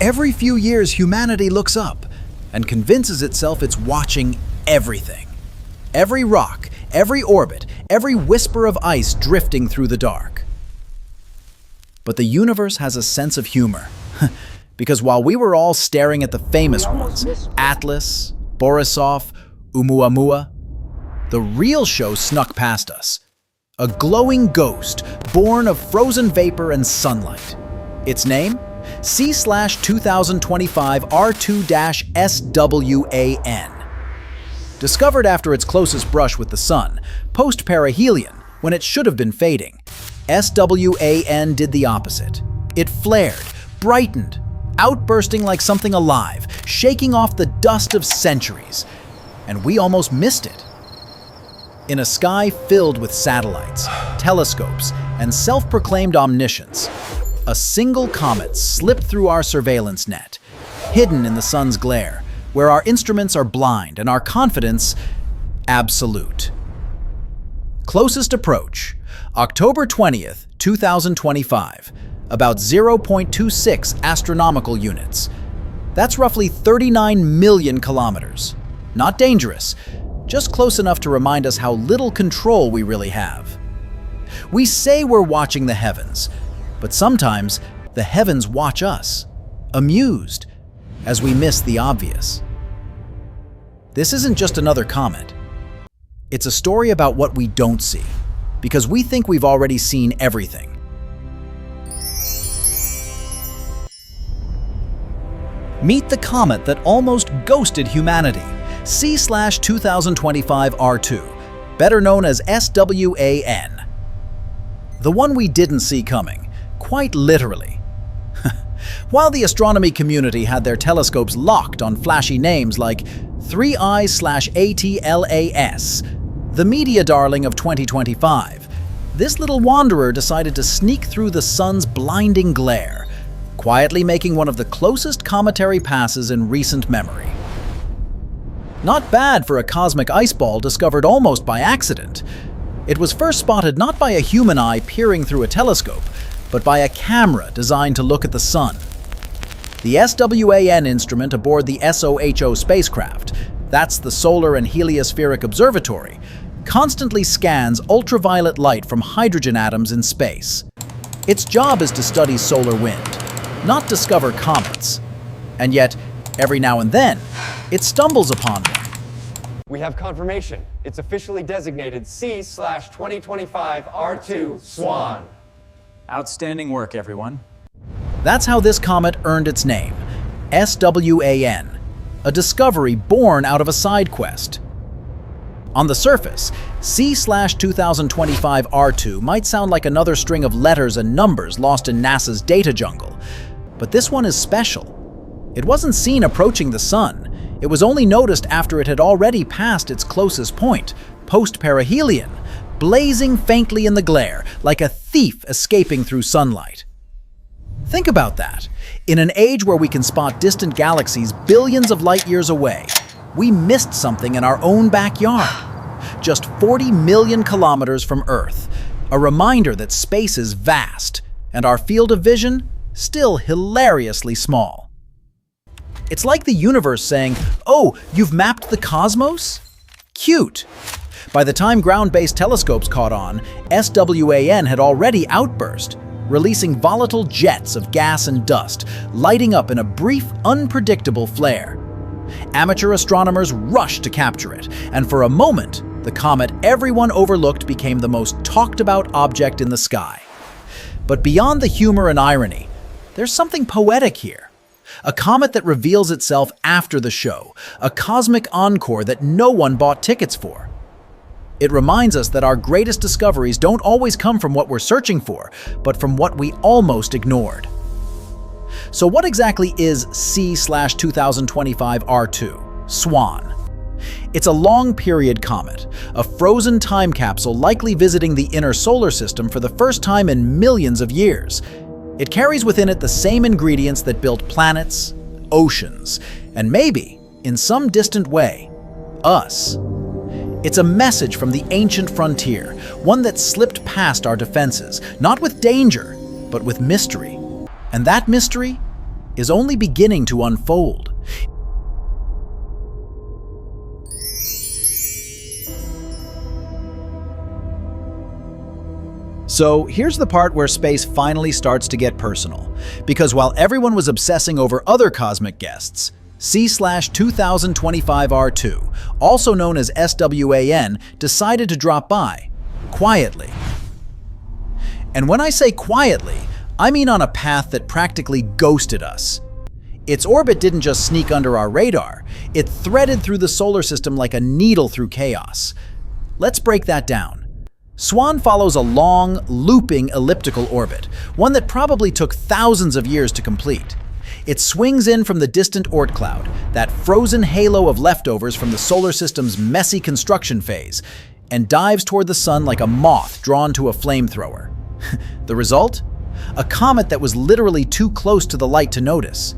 Every few years, humanity looks up and convinces itself it's watching everything. Every rock, every orbit, every whisper of ice drifting through the dark. But the universe has a sense of humor. Because while we were all staring at the famous ones, Atlas, Borisov, Oumuamua, the real show snuck past us. A glowing ghost born of frozen vapor and sunlight. Its name? C/2025 R2-SWAN. Discovered after its closest brush with the sun, post-perihelion, when it should have been fading, SWAN did the opposite. It flared, brightened, outbursting like something alive, shaking off the dust of centuries. And we almost missed it. In a sky filled with satellites, telescopes, and self-proclaimed omniscience, a single comet slipped through our surveillance net, hidden in the sun's glare, where our instruments are blind and our confidence absolute. Closest approach, October 20th, 2025, about 0.26 astronomical units. That's roughly 39 million kilometers. Not dangerous, just close enough to remind us how little control we really have. We say we're watching the heavens, but sometimes the heavens watch us, amused, as we miss the obvious. This isn't just another comet. It's a story about what we don't see, because we think we've already seen everything. Meet the comet that almost ghosted humanity, C/2025 R2, better known as SWAN. The one we didn't see coming, quite literally. While the astronomy community had their telescopes locked on flashy names like 3I/ATLAS, the media darling of 2025, this little wanderer decided to sneak through the sun's blinding glare, quietly making one of the closest cometary passes in recent memory. Not bad for a cosmic ice ball discovered almost by accident. It was first spotted not by a human eye peering through a telescope, but by a camera designed to look at the sun. The SWAN instrument aboard the SOHO spacecraft, that's the Solar and Heliospheric Observatory, constantly scans ultraviolet light from hydrogen atoms in space. Its job is to study solar wind, not discover comets. And yet, every now and then, it stumbles upon one. We have confirmation. It's officially designated C/2025 R2 SWAN. Outstanding work, everyone. That's how this comet earned its name, SWAN, a discovery born out of a side quest. On the surface, C/2025 R2 might sound like another string of letters and numbers lost in NASA's data jungle, but this one is special. It wasn't seen approaching the sun. It was only noticed after it had already passed its closest point, post-perihelion, blazing faintly in the glare, like a thief escaping through sunlight. Think about that. In an age where we can spot distant galaxies billions of light years away, we missed something in our own backyard. Just 40 million kilometers from Earth, a reminder that space is vast, and our field of vision still hilariously small. It's like the universe saying, "Oh, you've mapped the cosmos? Cute." By the time ground-based telescopes caught on, SWAN had already outburst, releasing volatile jets of gas and dust, lighting up in a brief, unpredictable flare. Amateur astronomers rushed to capture it, and for a moment, the comet everyone overlooked became the most talked-about object in the sky. But beyond the humor and irony, there's something poetic here. A comet that reveals itself after the show, a cosmic encore that no one bought tickets for. It reminds us that our greatest discoveries don't always come from what we're searching for, but from what we almost ignored. So what exactly is C/2025 R2, SWAN? It's a long-period comet, a frozen time capsule likely visiting the inner solar system for the first time in millions of years. It carries within it the same ingredients that built planets, oceans, and maybe, in some distant way, us. It's a message from the ancient frontier, one that slipped past our defenses, not with danger, but with mystery. And that mystery is only beginning to unfold. So here's the part where space finally starts to get personal, because while everyone was obsessing over other cosmic guests, C/2025 R2, also known as SWAN, decided to drop by, quietly. And when I say quietly, I mean on a path that practically ghosted us. Its orbit didn't just sneak under our radar, it threaded through the solar system like a needle through chaos. Let's break that down. SWAN follows a long, looping elliptical orbit, one that probably took thousands of years to complete. It swings in from the distant Oort cloud, that frozen halo of leftovers from the solar system's messy construction phase, and dives toward the sun like a moth drawn to a flamethrower. The result? A comet that was literally too close to the light to notice.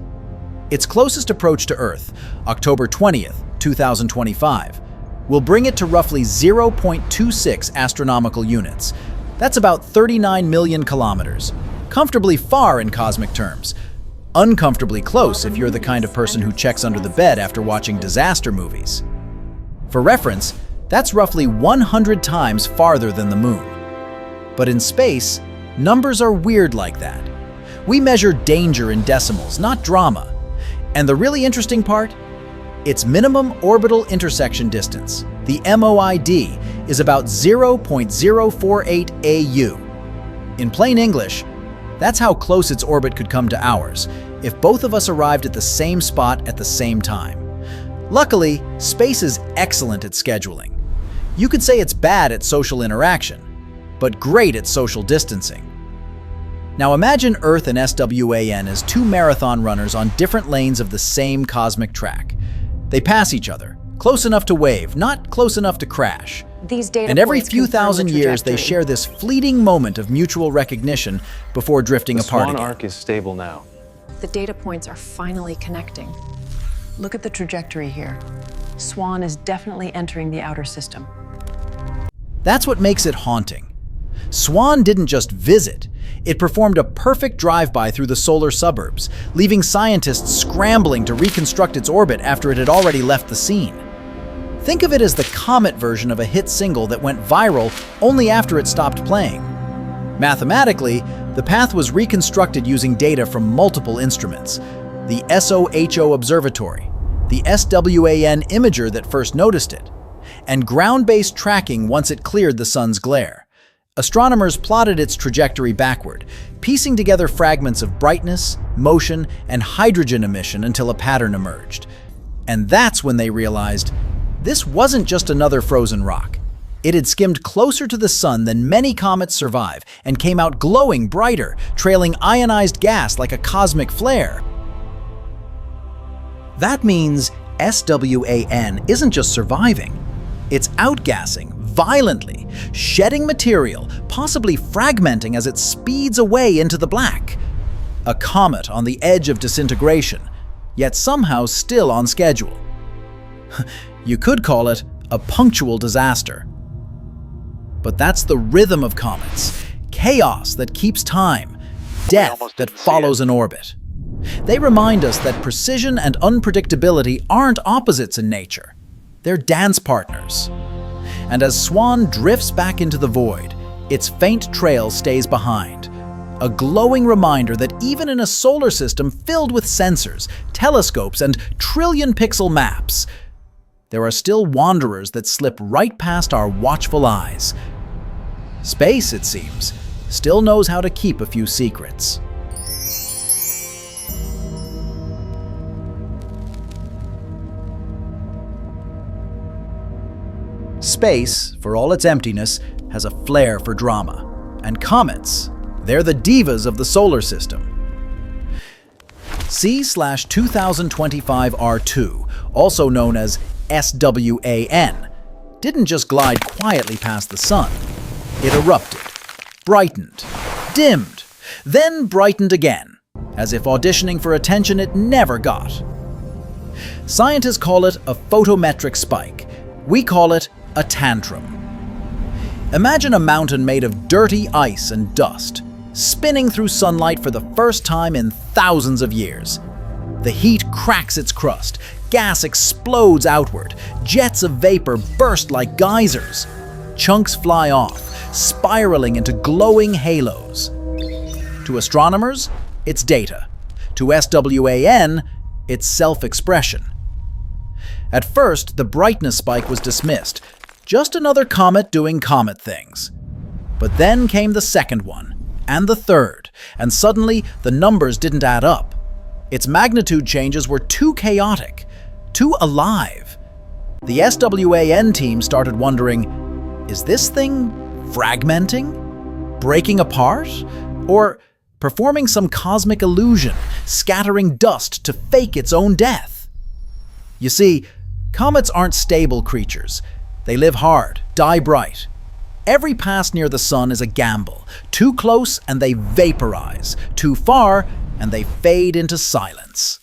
Its closest approach to Earth, October 20th, 2025, will bring it to roughly 0.26 astronomical units. That's about 39 million kilometers. Comfortably far in cosmic terms. Uncomfortably close if you're the kind of person who checks under the bed after watching disaster movies. For reference, that's roughly 100 times farther than the moon. But in space, numbers are weird like that. We measure danger in decimals, not drama. And the really interesting part? Its minimum orbital intersection distance, the MOID, is about 0.048 AU. In plain English, that's how close its orbit could come to ours if both of us arrived at the same spot at the same time. Luckily, space is excellent at scheduling. You could say it's bad at social interaction, but great at social distancing. Now imagine Earth and SWAN as two marathon runners on different lanes of the same cosmic track. They pass each other, close enough to wave, not close enough to crash. And every few thousand years, they share this fleeting moment of mutual recognition before drifting apart again. The SWAN arc is stable now. The data points are finally connecting. Look at the trajectory here. SWAN is definitely entering the outer system. That's what makes it haunting. SWAN didn't just visit, it performed a perfect drive-by through the solar suburbs, leaving scientists scrambling to reconstruct its orbit after it had already left the scene. Think of it as the Comet version of a hit single that went viral only after it stopped playing. Mathematically, the path was reconstructed using data from multiple instruments. The SOHO Observatory, the SWAN imager that first noticed it, and ground-based tracking once it cleared the sun's glare. Astronomers plotted its trajectory backward, piecing together fragments of brightness, motion, and hydrogen emission until a pattern emerged. And that's when they realized this wasn't just another frozen rock. It had skimmed closer to the sun than many comets survive and came out glowing brighter, trailing ionized gas like a cosmic flare. That means SWAN isn't just surviving, it's outgassing violently, shedding material, possibly fragmenting as it speeds away into the black. A comet on the edge of disintegration, yet somehow still on schedule. You could call it a punctual disaster. But that's the rhythm of comets, chaos that keeps time, death that follows an orbit. They remind us that precision and unpredictability aren't opposites in nature. They're dance partners. And as SWAN drifts back into the void, its faint trail stays behind. A glowing reminder that even in a solar system filled with sensors, telescopes, and trillion-pixel maps, there are still wanderers that slip right past our watchful eyes. Space, it seems, still knows how to keep a few secrets. Space, for all its emptiness, has a flair for drama. And comets, they're the divas of the solar system. C/2025 R2, also known as SWAN, didn't just glide quietly past the sun. It erupted, brightened, dimmed, then brightened again, as if auditioning for attention it never got. Scientists call it a photometric spike. We call it a tantrum. Imagine a mountain made of dirty ice and dust, spinning through sunlight for the first time in thousands of years. The heat cracks its crust, gas explodes outward, jets of vapor burst like geysers. Chunks fly off, spiraling into glowing halos. To astronomers, it's data. To SWAN, it's self-expression. At first, the brightness spike was dismissed. Just another comet doing comet things. But then came the second one, and the third, and suddenly the numbers didn't add up. Its magnitude changes were too chaotic, too alive. The SWAN team started wondering, is this thing fragmenting? Breaking apart? Or performing some cosmic illusion, scattering dust to fake its own death? You see, comets aren't stable creatures. They live hard, die bright. Every pass near the sun is a gamble. Too close and they vaporize. Too far and they fade into silence.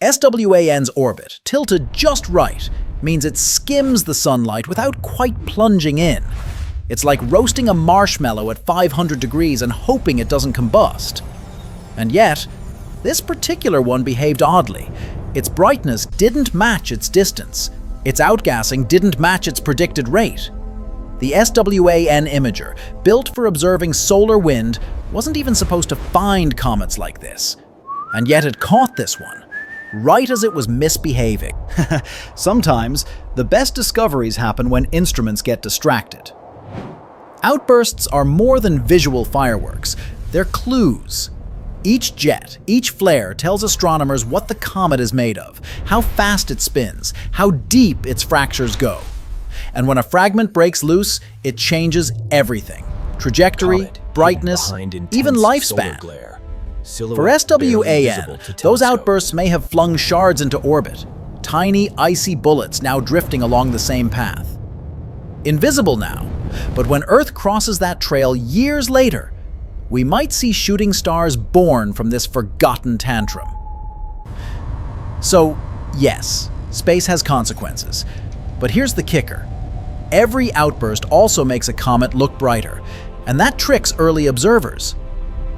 SWAN's orbit, tilted just right, means it skims the sunlight without quite plunging in. It's like roasting a marshmallow at 500 degrees and hoping it doesn't combust. And yet, this particular one behaved oddly. Its brightness didn't match its distance. Its outgassing didn't match its predicted rate. The SWAN imager, built for observing solar wind, wasn't even supposed to find comets like this. And yet it caught this one, right as it was misbehaving. Sometimes, the best discoveries happen when instruments get distracted. Outbursts are more than visual fireworks. They're clues. Each jet, each flare tells astronomers what the comet is made of, how fast it spins, how deep its fractures go. And when a fragment breaks loose, it changes everything. Trajectory, brightness, even lifespan. For SWAN, those outbursts may have flung shards into orbit, tiny, icy bullets now drifting along the same path. Invisible now, but when Earth crosses that trail years later, we might see shooting stars born from this forgotten tantrum. So, yes, space has consequences. But here's the kicker. Every outburst also makes a comet look brighter, and that tricks early observers.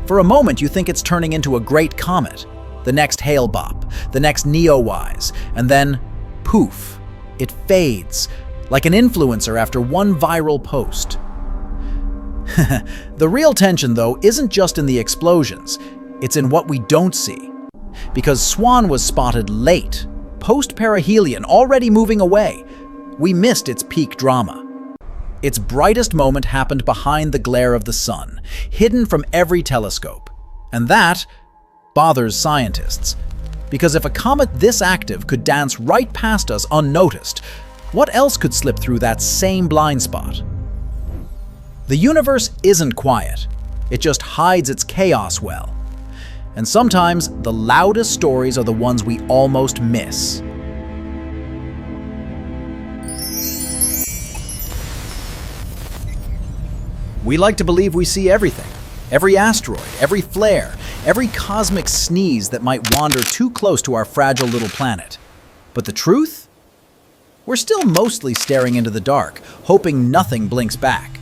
For a moment, you think it's turning into a great comet, the next Hale-Bopp, the next Neowise, and then, poof, it fades, like an influencer after one viral post. The real tension, though, isn't just in the explosions, it's in what we don't see. Because SWAN was spotted late, post-perihelion, already moving away. We missed its peak drama. Its brightest moment happened behind the glare of the sun, hidden from every telescope. And that bothers scientists. Because if a comet this active could dance right past us unnoticed, what else could slip through that same blind spot? The universe isn't quiet. It just hides its chaos well. And sometimes the loudest stories are the ones we almost miss. We like to believe we see everything. Every asteroid, every flare, every cosmic sneeze that might wander too close to our fragile little planet. But the truth? We're still mostly staring into the dark, hoping nothing blinks back.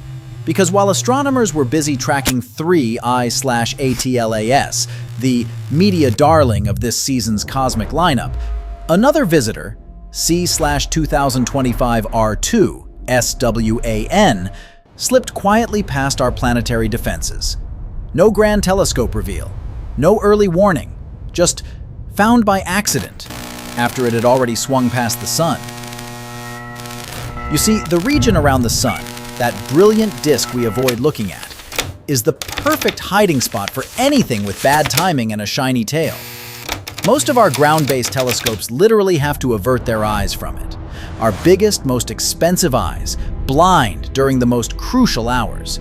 Because while astronomers were busy tracking 3I/ATLAS, the media darling of this season's cosmic lineup, another visitor, C/2025R2, SWAN, slipped quietly past our planetary defenses. No grand telescope reveal, no early warning, just found by accident after it had already swung past the sun. You see, the region around the sun, that brilliant disk we avoid looking at, is the perfect hiding spot for anything with bad timing and a shiny tail. Most of our ground-based telescopes literally have to avert their eyes from it. Our biggest, most expensive eyes, blind during the most crucial hours.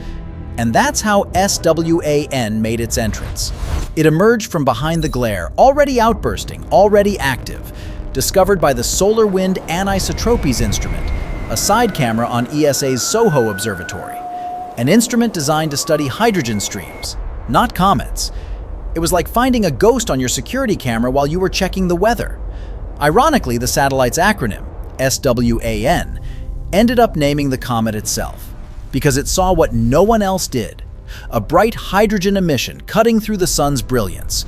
And that's how SWAN made its entrance. It emerged from behind the glare, already outbursting, already active, discovered by the Solar Wind Anisotropies instrument, a side camera on ESA's SOHO observatory, an instrument designed to study hydrogen streams, not comets. It was like finding a ghost on your security camera while you were checking the weather. Ironically, the satellite's acronym, SWAN, ended up naming the comet itself, because it saw what no one else did, a bright hydrogen emission cutting through the sun's brilliance,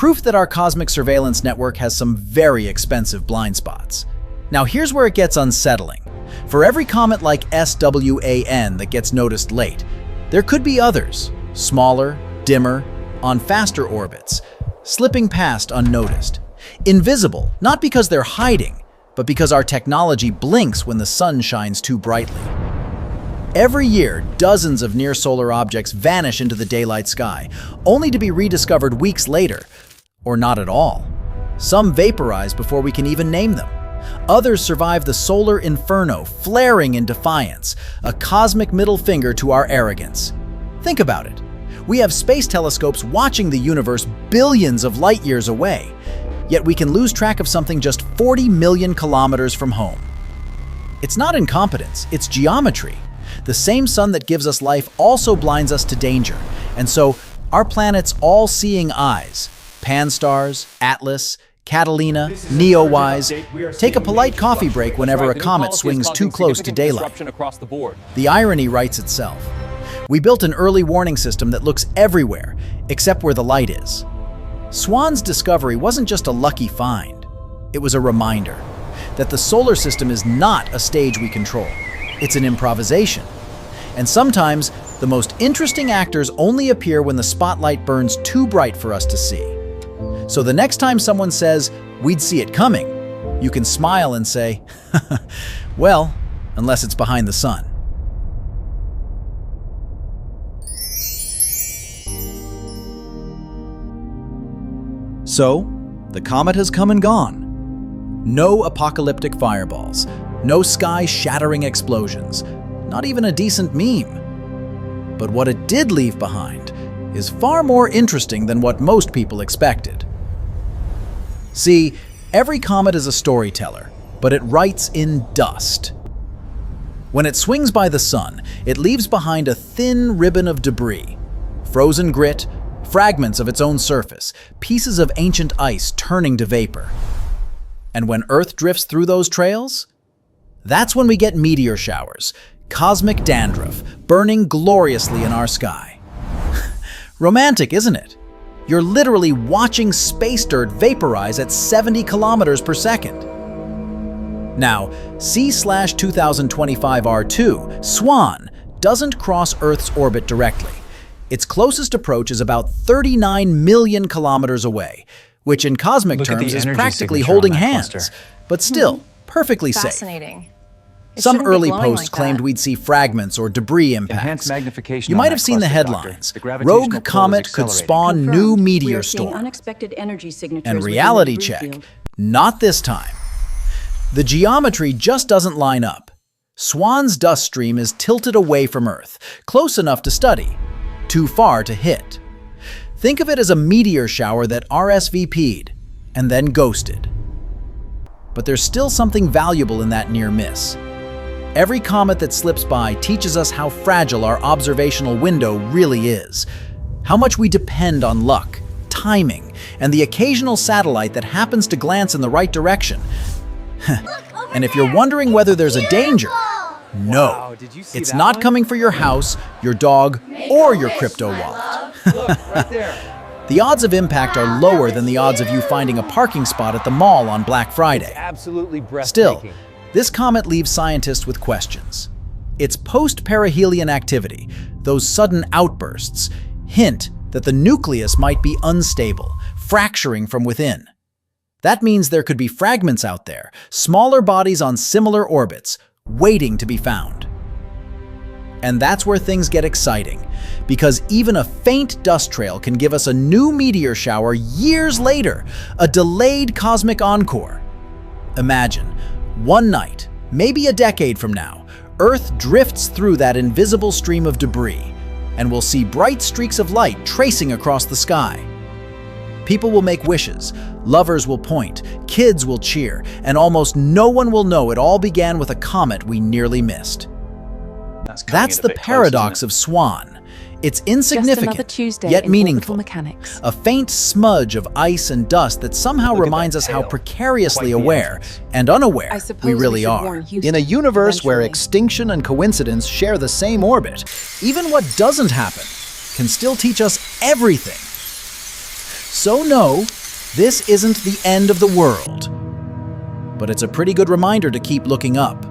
Proof that our cosmic surveillance network has some very expensive blind spots. Now here's where it gets unsettling. For every comet like SWAN that gets noticed late, there could be others, smaller, dimmer, on faster orbits, slipping past unnoticed. Invisible, not because they're hiding, but because our technology blinks when the sun shines too brightly. Every year, dozens of near-solar objects vanish into the daylight sky, only to be rediscovered weeks later, or not at all. Some vaporize before we can even name them. Others survive the solar inferno, flaring in defiance, a cosmic middle finger to our arrogance. Think about it. We have space telescopes watching the universe billions of light years away, yet we can lose track of something just 40 million kilometers from home. It's not incompetence, it's geometry. The same sun that gives us life also blinds us to danger, and so our planet's all-seeing eyes, Pan-STARRS, Atlas, Catalina, Neowise, take a polite coffee break whenever a comet swings too close to daylight. The irony writes itself. We built an early warning system that looks everywhere, except where the light is. SWAN's discovery wasn't just a lucky find. It was a reminder that the solar system is not a stage we control. It's an improvisation. And sometimes, the most interesting actors only appear when the spotlight burns too bright for us to see. So the next time someone says, "We'd see it coming," you can smile and say, well, unless it's behind the sun. So, the comet has come and gone. No apocalyptic fireballs, no sky-shattering explosions, not even a decent meme. But what it did leave behind is far more interesting than what most people expected. See, every comet is a storyteller, but it writes in dust. When it swings by the sun, it leaves behind a thin ribbon of debris, frozen grit, fragments of its own surface, pieces of ancient ice turning to vapor. And when Earth drifts through those trails, that's when we get meteor showers, cosmic dandruff, burning gloriously in our sky. Romantic, isn't it? You're literally watching space dirt vaporize at 70 kilometers per second. Now, C/2025 R2, SWAN, doesn't cross Earth's orbit directly. Its closest approach is about 39 million kilometers away, which in cosmic terms is practically holding hands, but still perfectly safe. Fascinating. Some early posts claimed we'd see fragments or debris impacts. You might have seen the headlines. Rogue comet could spawn new meteor storm. Unexpected energy signatures. And reality check, not this time. The geometry just doesn't line up. SWAN's dust stream is tilted away from Earth, close enough to study, too far to hit. Think of it as a meteor shower that RSVP'd and then ghosted. But there's still something valuable in that near miss. Every comet that slips by teaches us how fragile our observational window really is, how much we depend on luck, timing, and the occasional satellite that happens to glance in the right direction. And if you're wondering whether there's a danger, no, it's not coming for your house, your dog, or your crypto wallet. The odds of impact are lower than the odds of you finding a parking spot at the mall on Black Friday. Still, this comet leaves scientists with questions. Its post-perihelion activity, those sudden outbursts, hint that the nucleus might be unstable, fracturing from within. That means there could be fragments out there, smaller bodies on similar orbits, waiting to be found. And that's where things get exciting, because even a faint dust trail can give us a new meteor shower years later, a delayed cosmic encore. Imagine, one night, maybe a decade from now, Earth drifts through that invisible stream of debris, and we'll see bright streaks of light tracing across the sky. People will make wishes, lovers will point, kids will cheer, and almost no one will know it all began with a comet we nearly missed. That's the paradox of SWAN. It's insignificant, yet meaningful. A faint smudge of ice and dust that somehow reminds us how precariously aware and unaware we really are. In a universe where extinction and coincidence share the same orbit, even what doesn't happen can still teach us everything. So no, this isn't the end of the world. But it's a pretty good reminder to keep looking up.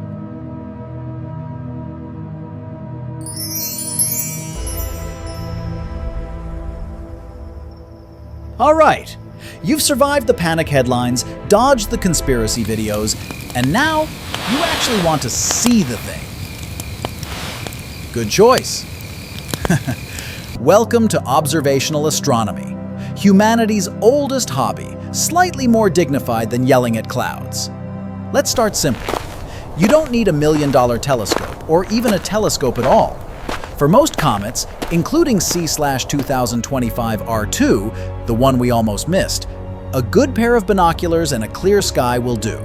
All right, you've survived the panic headlines, dodged the conspiracy videos, and now you actually want to see the thing. Good choice. Welcome to observational astronomy, humanity's oldest hobby, slightly more dignified than yelling at clouds. Let's start simple. You don't need $1 million telescope, or even a telescope at all. For most comets, including C/2025 R2, the one we almost missed, a good pair of binoculars and a clear sky will do.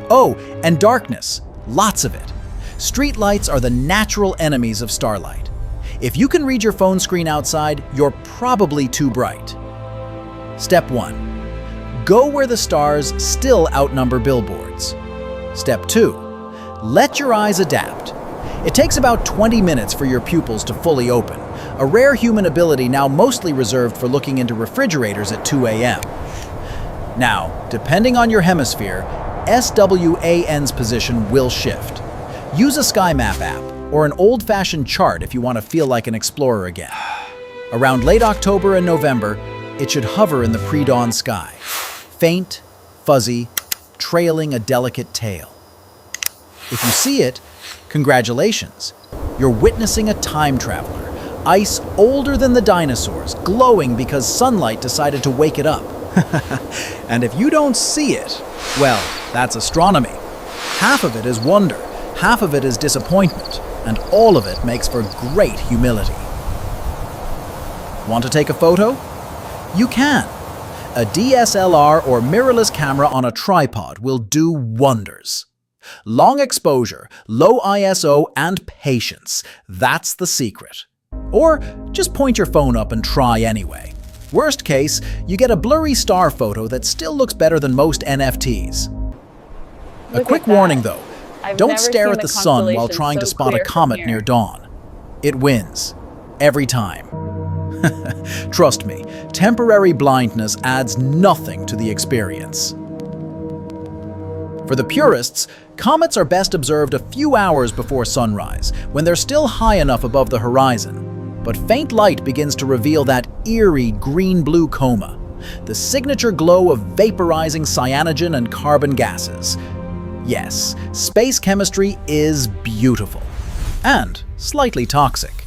Oh, and darkness, lots of it. Street lights are the natural enemies of starlight. If you can read your phone screen outside, you're probably too bright. Step 1. Go where the stars still outnumber billboards. Step 2. Let your eyes adapt. It takes about 20 minutes for your pupils to fully open, a rare human ability now mostly reserved for looking into refrigerators at 2 a.m. Now, depending on your hemisphere, SWAN's position will shift. Use a sky map app or an old-fashioned chart if you want to feel like an explorer again. Around late October and November, it should hover in the pre-dawn sky, faint, fuzzy, trailing a delicate tail. If you see it, congratulations. You're witnessing a time traveler, ice older than the dinosaurs, glowing because sunlight decided to wake it up. And if you don't see it, well, that's astronomy. Half of it is wonder, half of it is disappointment, and all of it makes for great humility. Want to take a photo? You can. A DSLR or mirrorless camera on a tripod will do wonders. Long exposure, low ISO, and patience. That's the secret. Or just point your phone up and try anyway. Worst case, you get a blurry star photo that still looks better than most NFTs. A quick warning though, don't stare at the sun while trying to spot a comet near dawn. It wins. Every time. Trust me, temporary blindness adds nothing to the experience. For the purists, comets are best observed a few hours before sunrise, when they're still high enough above the horizon. But faint light begins to reveal that eerie green-blue coma, the signature glow of vaporizing cyanogen and carbon gases. Yes, space chemistry is beautiful, and slightly toxic.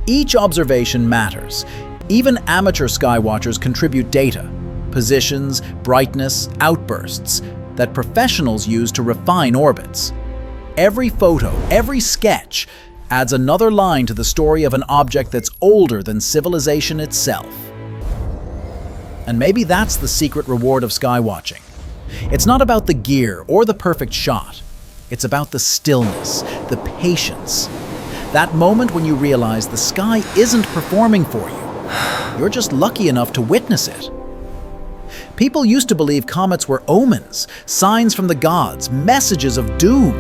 Each observation matters. Even amateur skywatchers contribute data, positions, brightness, outbursts, that professionals use to refine orbits. Every photo, every sketch, adds another line to the story of an object that's older than civilization itself. And maybe that's the secret reward of skywatching. It's not about the gear or the perfect shot. It's about the stillness, the patience. That moment when you realize the sky isn't performing for you. You're just lucky enough to witness it. People used to believe comets were omens, signs from the gods, messages of doom.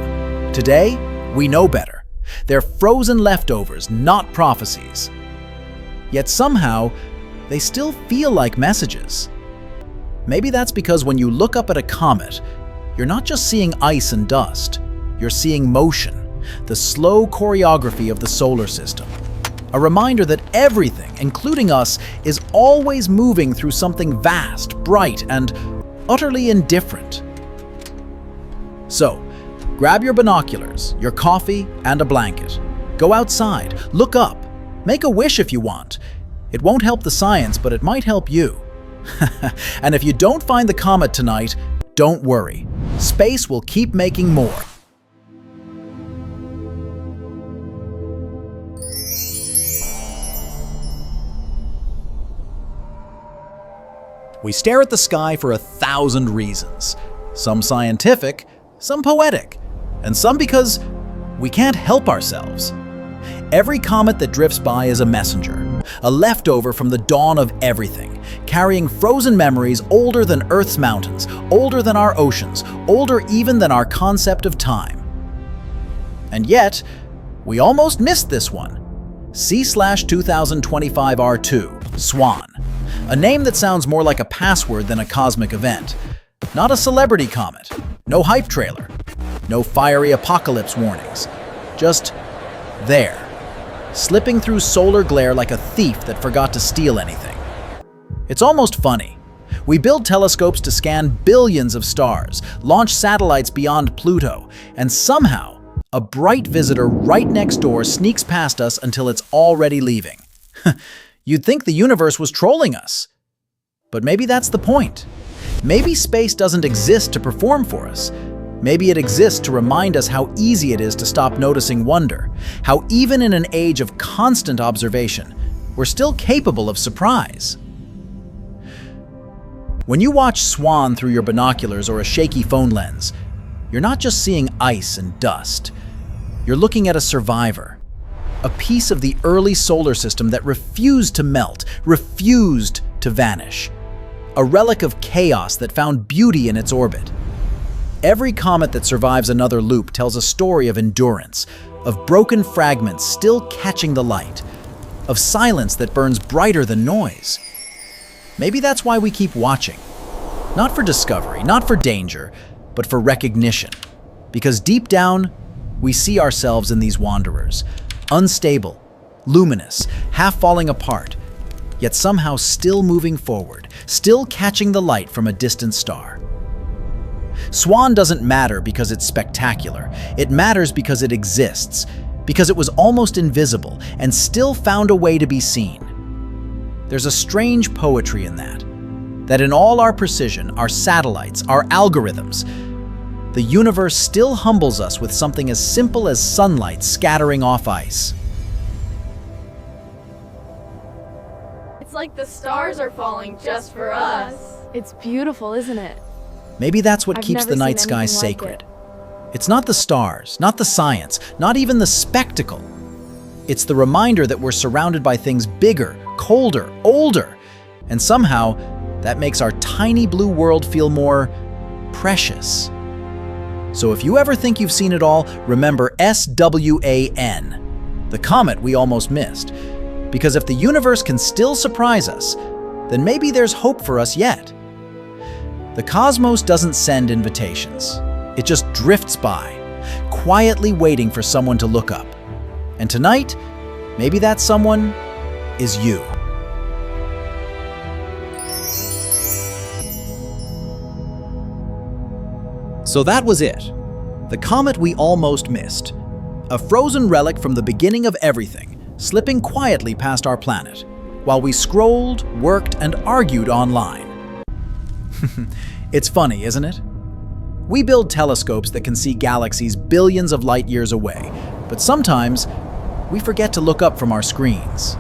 Today, we know better. They're frozen leftovers, not prophecies. Yet somehow, they still feel like messages. Maybe that's because when you look up at a comet, you're not just seeing ice and dust, you're seeing motion, the slow choreography of the solar system. A reminder that everything, including us, is always moving through something vast, bright, and utterly indifferent. So, grab your binoculars, your coffee, and a blanket. Go outside, look up, make a wish if you want. It won't help the science, but it might help you. And if you don't find the comet tonight, don't worry. Space will keep making more. We stare at the sky for 1,000 reasons. Some scientific, some poetic, and some because we can't help ourselves. Every comet that drifts by is a messenger, a leftover from the dawn of everything, carrying frozen memories older than Earth's mountains, older than our oceans, older even than our concept of time. And yet, we almost missed this one. C/2025 R2, SWAN. A name that sounds more like a password than a cosmic event. Not a celebrity comet, no hype trailer, no fiery apocalypse warnings. Just there, slipping through solar glare like a thief that forgot to steal anything. It's almost funny. We build telescopes to scan billions of stars, launch satellites beyond Pluto, and somehow, a bright visitor right next door sneaks past us until it's already leaving. You'd think the universe was trolling us. But maybe that's the point. Maybe space doesn't exist to perform for us. Maybe it exists to remind us how easy it is to stop noticing wonder, how even in an age of constant observation, we're still capable of surprise. When you watch SWAN through your binoculars or a shaky phone lens, you're not just seeing ice and dust. You're looking at a survivor, a piece of the early solar system that refused to melt, refused to vanish, a relic of chaos that found beauty in its orbit. Every comet that survives another loop tells a story of endurance, of broken fragments still catching the light, of silence that burns brighter than noise. Maybe that's why we keep watching. Not for discovery, not for danger, but for recognition. Because deep down, we see ourselves in these wanderers, unstable, luminous, half falling apart, yet somehow still moving forward, still catching the light from a distant star. SWAN doesn't matter because it's spectacular. It matters because it exists, because it was almost invisible and still found a way to be seen. There's a strange poetry in that in all our precision, our satellites, our algorithms, the universe still humbles us with something as simple as sunlight scattering off ice. It's like the stars are falling just for us. It's beautiful, isn't it? Maybe that's what I've keeps never the night seen sky anything like sacred. it. It's not the stars, not the science, not even the spectacle. It's the reminder that we're surrounded by things bigger, colder, older, and somehow that makes our tiny blue world feel more precious. So if you ever think you've seen it all, remember SWAN, the comet we almost missed. Because if the universe can still surprise us, then maybe there's hope for us yet. The cosmos doesn't send invitations. It just drifts by, quietly waiting for someone to look up. And tonight, maybe that someone is you. So that was it. The comet we almost missed. A frozen relic from the beginning of everything, slipping quietly past our planet, while we scrolled, worked, and argued online. It's funny, isn't it? We build telescopes that can see galaxies billions of light years away, but sometimes we forget to look up from our screens.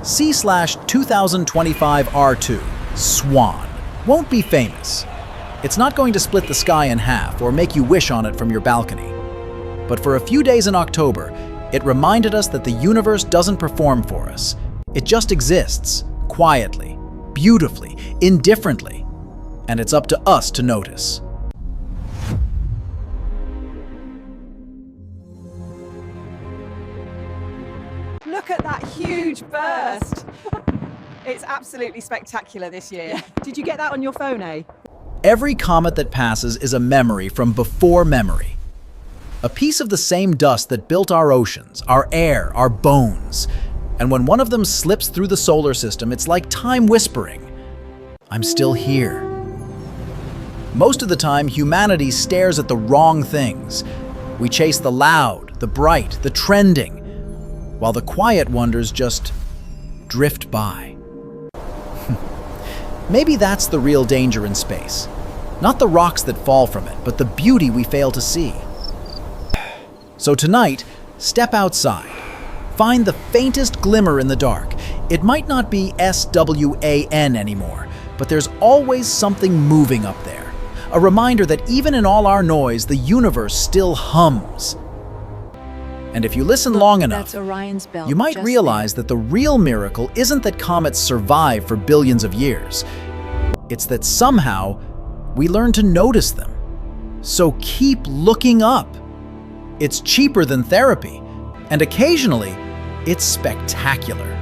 C/2025 R2, SWAN, won't be famous. It's not going to split the sky in half or make you wish on it from your balcony. But for a few days in October, it reminded us that the universe doesn't perform for us. It just exists, quietly, beautifully, indifferently, and it's up to us to notice. Look at that huge burst. It's absolutely spectacular this year. Did you get that on your phone, eh? Every comet that passes is a memory from before memory. A piece of the same dust that built our oceans, our air, our bones. And when one of them slips through the solar system, it's like time whispering, "I'm still here." Most of the time, humanity stares at the wrong things. We chase the loud, the bright, the trending, while the quiet wonders just drift by. Maybe that's the real danger in space. Not the rocks that fall from it, but the beauty we fail to see. So tonight, step outside. Find the faintest glimmer in the dark. It might not be SWAN anymore, but there's always something moving up there. A reminder that even in all our noise, the universe still hums. And if you listen long enough, That's Orion's belt. you might just realize that the real miracle isn't that comets survive for billions of years. It's that somehow we learn to notice them. So keep looking up. It's cheaper than therapy, and occasionally, it's spectacular.